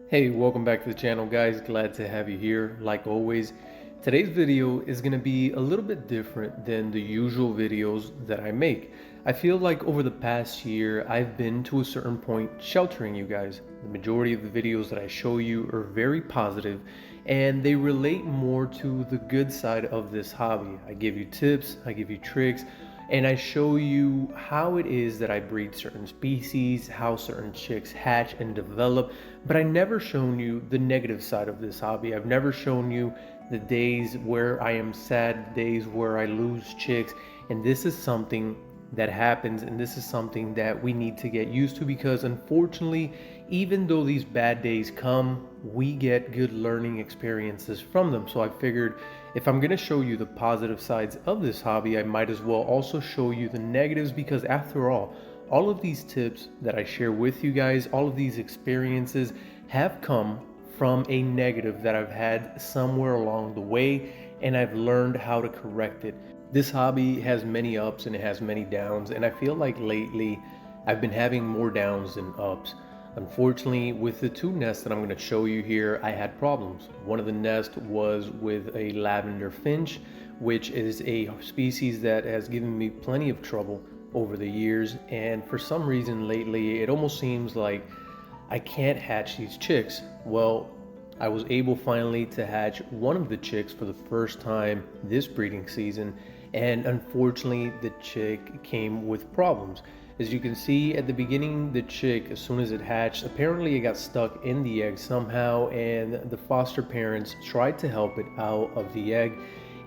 Hey, welcome back to the channel, guys. Glad to have you here. Like always, today's video is going to be a little bit different than the usual videos that I make. I feel like over the past year, I've been to a certain point sheltering you guys. The majority of the videos that I show you are very positive and they relate more to the good side of this hobby. I give you tips, I give you tricks, and I show you how it is that I breed certain species, how certain chicks hatch and develop, but I never shown you the negative side of this hobby. I've never shown you the days where I am sad, days where I lose chicks, and this is something that happens, and this is something that we need to get used to because unfortunately, even though these bad days come, we get good learning experiences from them. So I figured if I'm going to show you the positive sides of this hobby, I might as well also show you the negatives because after all of these tips that I share with you guys, all of these experiences have come from a negative that I've had somewhere along the way, and I've learned how to correct it. This hobby has many ups and it has many downs, and I feel like lately I've been having more downs than ups. Unfortunately, with the two nests that I'm going to show you here, I had problems. One of the nests was with a lavender finch, which is a species that has given me plenty of trouble over the years, and for some reason lately it almost seems like I can't hatch these chicks. Well, I was able finally to hatch one of the chicks for the first time this breeding season, and unfortunately the chick came with problems. As you can see at the beginning, the chick, as soon as it hatched, apparently it got stuck in the egg somehow, and the foster parents tried to help it out of the egg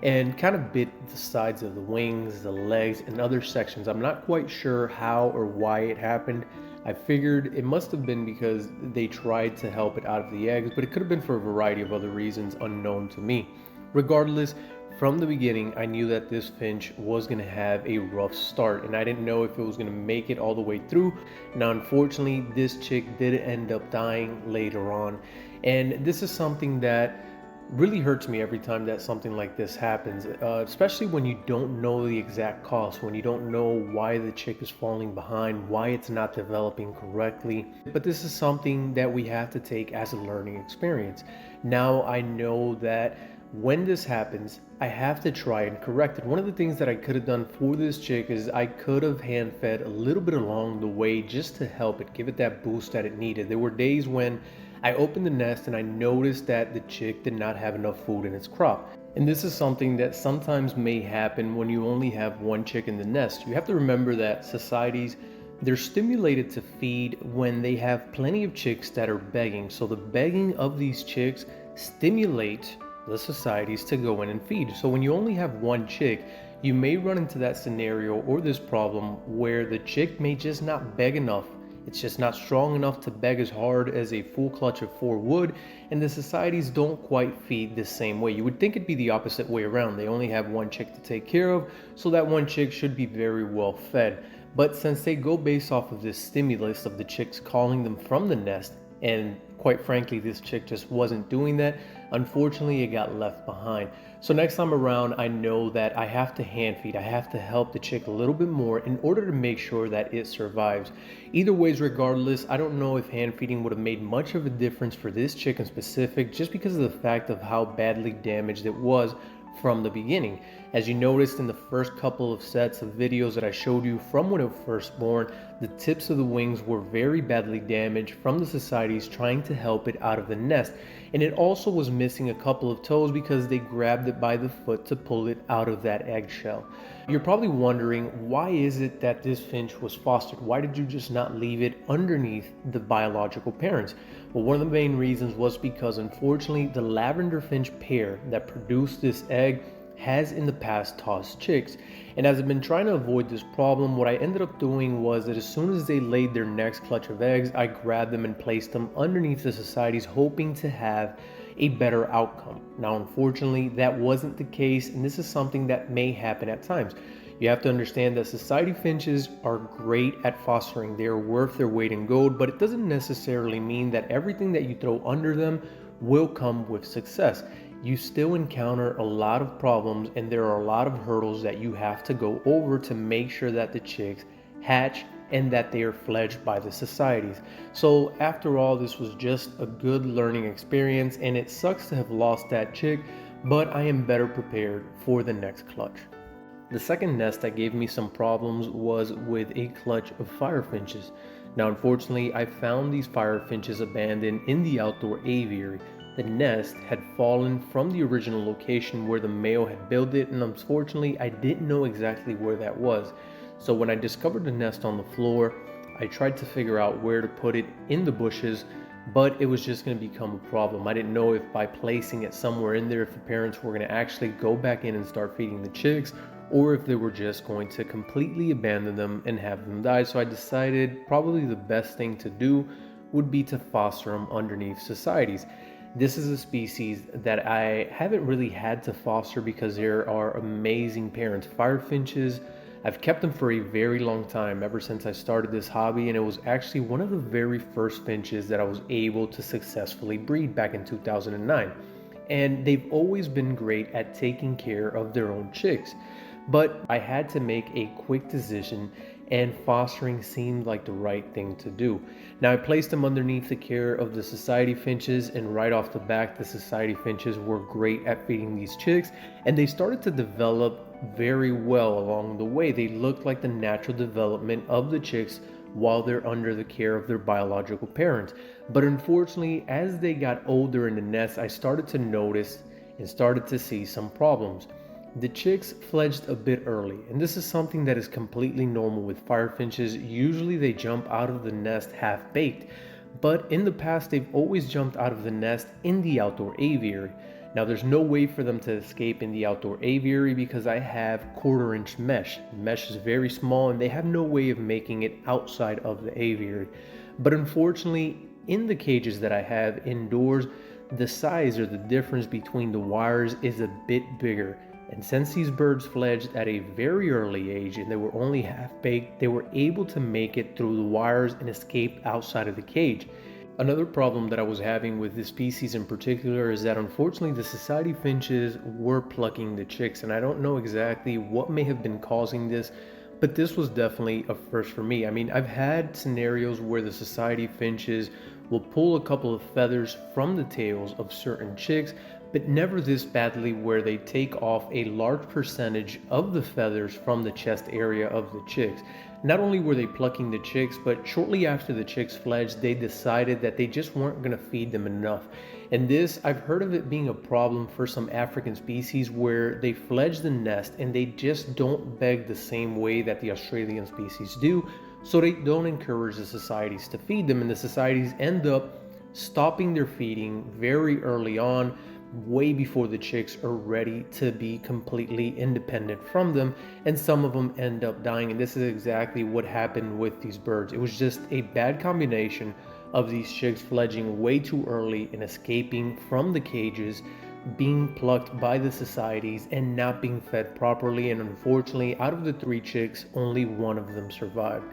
and kind of bit the sides of the wings, the legs, and other sections. I'm not quite sure how or why it happened. I figured it must have been because they tried to help it out of the eggs, but it could have been for a variety of other reasons unknown to me. Regardless, from the beginning, I knew that this finch was going to have a rough start, and I didn't know if it was going to make it all the way through. Now, unfortunately, this chick did end up dying later on, and this is something that really hurts me every time that something like this happens, especially when you don't know the exact cause, when you don't know why the chick is falling behind, why it's not developing correctly. But this is something that we have to take as a learning experience. Now I know that when this happens, I have to try and correct it. One of the things that I could have done for this chick is I could have hand fed a little bit along the way just to help it, give it that boost that it needed. There were days when I opened the nest and I noticed that the chick did not have enough food in its crop. And this is something that sometimes may happen when you only have one chick in the nest. You have to remember that societies, they're stimulated to feed when they have plenty of chicks that are begging. So the begging of these chicks stimulate the societies to go in and feed. So when you only have one chick, you may run into that scenario or this problem where the chick may just not beg enough. It's just not strong enough to beg as hard as a full clutch of four would, and the societies don't quite feed the same way. You would think it'd be the opposite way around. They only have one chick to take care of, so that one chick should be very well fed. But since they go based off of this stimulus of the chicks calling them from the nest, and quite frankly, this chick just wasn't doing that, unfortunately, it got left behind. So next time around, I know that I have to hand feed. I have to help the chick a little bit more in order to make sure that it survives. Either ways, regardless, I don't know if hand feeding would have made much of a difference for this chick in specific, just because of the fact of how badly damaged it was from the beginning. As you noticed in the first couple of sets of videos that I showed you from when it was first born, the tips of the wings were very badly damaged from the societies trying to help it out of the nest. And it also was missing a couple of toes because they grabbed it by the foot to pull it out of that eggshell. You're probably wondering, why is it that this finch was fostered? Why did you just not leave it underneath the biological parents? Well, one of the main reasons was because unfortunately the lavender finch pair that produced this egg has in the past tossed chicks. And as I've been trying to avoid this problem, what I ended up doing was that as soon as they laid their next clutch of eggs, I grabbed them and placed them underneath the societies, hoping to have a better outcome. Now, unfortunately, that wasn't the case, and this is something that may happen at times. You have to understand that society finches are great at fostering. They're worth their weight in gold, but it doesn't necessarily mean that everything that you throw under them will come with success. You still encounter a lot of problems, and there are a lot of hurdles that you have to go over to make sure that the chicks hatch and that they are fledged by the societies. So after all, this was just a good learning experience, and it sucks to have lost that chick, but I am better prepared for the next clutch. The second nest that gave me some problems was with a clutch of firefinches. Now, unfortunately, I found these firefinches abandoned in the outdoor aviary. The nest had fallen from the original location where the male had built it, and unfortunately, I didn't know exactly where that was. So when I discovered the nest on the floor, I tried to figure out where to put it in the bushes, but it was just going to become a problem. I didn't know if by placing it somewhere in there, if the parents were going to actually go back in and start feeding the chicks, or if they were just going to completely abandon them and have them die. So I decided probably the best thing to do would be to foster them underneath societies. This is a species that I haven't really had to foster because there are amazing parents. Firefinches, I've kept them for a very long time, ever since I started this hobby, and it was actually one of the very first finches that I was able to successfully breed back in 2009. And they've always been great at taking care of their own chicks. But I had to make a quick decision, and fostering seemed like the right thing to do. Now, I placed them underneath the care of the society finches, and right off the bat, the society finches were great at feeding these chicks, and they started to develop very well along the way. They looked like the natural development of the chicks while they're under the care of their biological parents. But unfortunately, as they got older in the nest, I started to notice and started to see some problems. The chicks fledged a bit early, and this is something that is completely normal with firefinches. Usually they jump out of the nest half-baked, but in the past they've always jumped out of the nest in the outdoor aviary. Now there's no way for them to escape in the outdoor aviary because I have 1/4 inch mesh. The mesh is very small and they have no way of making it outside of the aviary. But unfortunately, in the cages that I have indoors, the size or the difference between the wires is a bit bigger. And since these birds fledged at a very early age and they were only half-baked, they were able to make it through the wires and escape outside of the cage. Another problem that I was having with this species in particular is that unfortunately the society finches were plucking the chicks, and I don't know exactly what may have been causing this, but this was definitely a first for me. I mean, I've had scenarios where the society finches will pull a couple of feathers from the tails of certain chicks, but never this badly where they take off a large percentage of the feathers from the chest area of the chicks. Not only were they plucking the chicks, but shortly after the chicks fledged, they decided that they just weren't going to feed them enough. And this, I've heard of it being a problem for some African species where they fledge the nest and they just don't beg the same way that the Australian species do. So they don't encourage the societies to feed them, and the societies end up stopping their feeding very early on, way before the chicks are ready to be completely independent from them, and some of them end up dying. And this is exactly what happened with these birds. It was just a bad combination of these chicks fledging way too early and escaping from the cages, being plucked by the societies, and not being fed properly. And unfortunately, out of the 3 chicks, only one of them survived.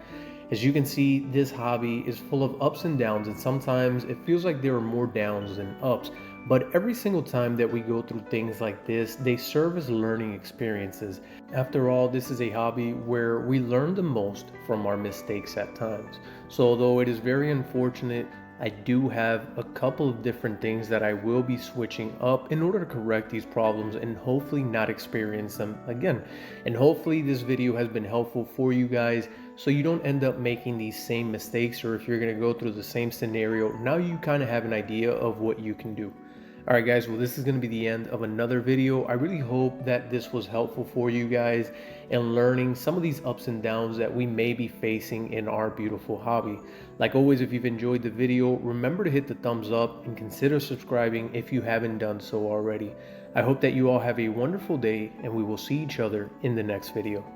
As you can see, this hobby is full of ups and downs, and sometimes it feels like there are more downs than ups. But every single time that we go through things like this, they serve as learning experiences. After all, this is a hobby where we learn the most from our mistakes at times. So although it is very unfortunate, I do have a couple of different things that I will be switching up in order to correct these problems and hopefully not experience them again. And hopefully this video has been helpful for you guys so you don't end up making these same mistakes, or if you're going to go through the same scenario, now you kind of have an idea of what you can do. Alright guys, well this is going to be the end of another video. I really hope that this was helpful for you guys in learning some of these ups and downs that we may be facing in our beautiful hobby. Like always, if you've enjoyed the video, remember to hit the thumbs up and consider subscribing if you haven't done so already. I hope that you all have a wonderful day, and we will see each other in the next video.